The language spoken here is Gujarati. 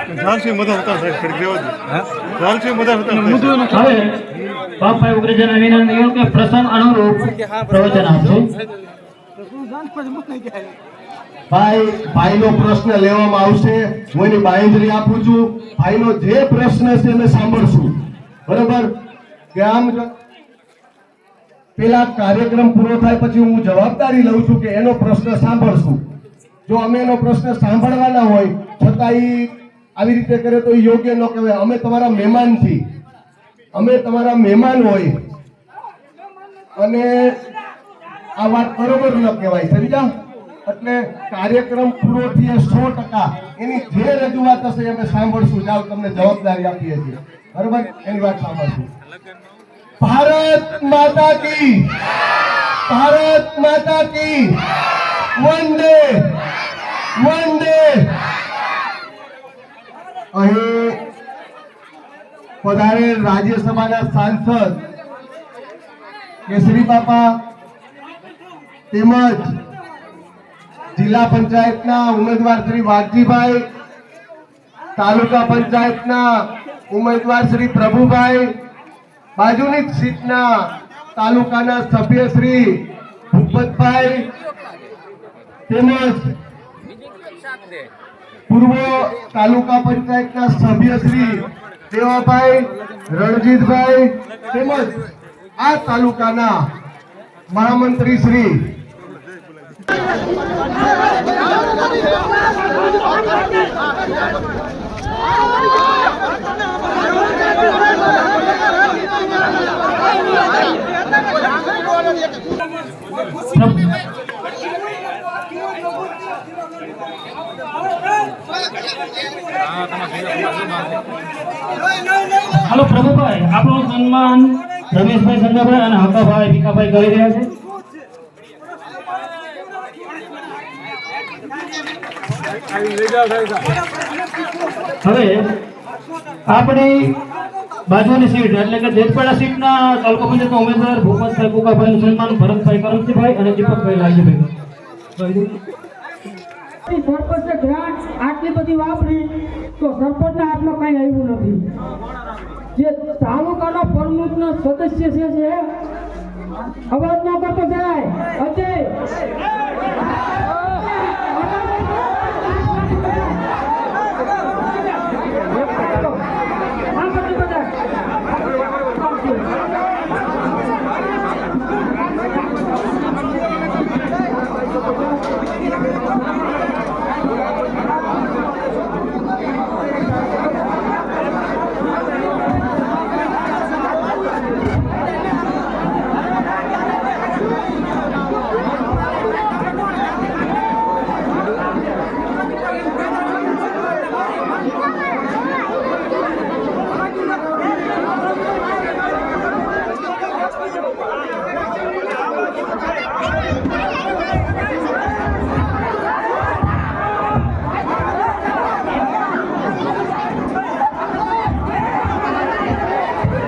झालसी मदत होता साहेब खड़ी देवा झालसी मदत होता હવે બાપભાઈ ઉગ્રજન વિનંતી એવું કે પ્રસંગ અનુરૂપ પ્રવચન આપશે ભાઈનો પ્રશ્ન લેવામાં આવશે હું એની બાંયધરી આપું છું ભાઈનો જે પ્રશ્ન છે અમે સાંભળશું બરોબર કે આમ પેલા કાર્યક્રમ પૂરો થાય પછી હું જવાબદારી લઉં છું કે એનો પ્રશ્ન સાંભળશું જો અમે એનો પ્રશ્ન સાંભળવાના હોય છતાં આવી રીતે કરે તો યોગ્ય ન કહેવાય અમે તમારા મહેમાન છીએ અમે તમારા મહેમાન હોય અને આ વાત બરોબર ન કહેવાય સમજ્યા એટલે કાર્યક્રમ પૂરો થયે 100% એની જે રજૂઆત હશે અમે સાંભળશું જાવ તમને જવાબદારી આપીએ છીએ બરોબર એની વાત સાંભળશું ભારત માતા કી વંદે અહીં પધારે રાજ્યસભાના સાંસદ કેસરી બાપા તેમજ જિલ્લા પંચાયતના ઉમેદવાર શ્રી વાઘજીભાઈ તાલુકા પંચાયતના ઉમેદવાર શ્રી પ્રભુભાઈ બાજુની જ સીટના તાલુકાના સભ્ય શ્રી ભૂપતભાઈ તેમજ પૂર્વ તાલુકા પંચાયતના સભ્ય શ્રી દેવાભાઈ રણજીતભાઈ તેમજ આ તાલુકાના મહામંત્રી શ્રી હાલો પ્રભુભાઈ આપણું સન્માન રમેશભાઈ સંગાભાઈ અને હકાભાઈ ભીખાભાઈ કરી રહ્યા છે હવે આપણી બાજુની સીટ એટલે કે દેશપાડા સીટના તાલુકા પંચાયતના ઉમેદવાર ભૂપતભાઈ કુકાભાઈનું સન્માન ભરતભાઈ કરમજીભાઈ અને દીપકભાઈ લાલજીભાઈ સરપંચે ગ્રાન્ટ આટલી બધી વાપરી તો સરપંચના હાથમાં કઈ આવ્યું નથી જે તાલુકાનો પ્રમુખનો સદસ્ય છે અવાજ ન કરતો જાય અજય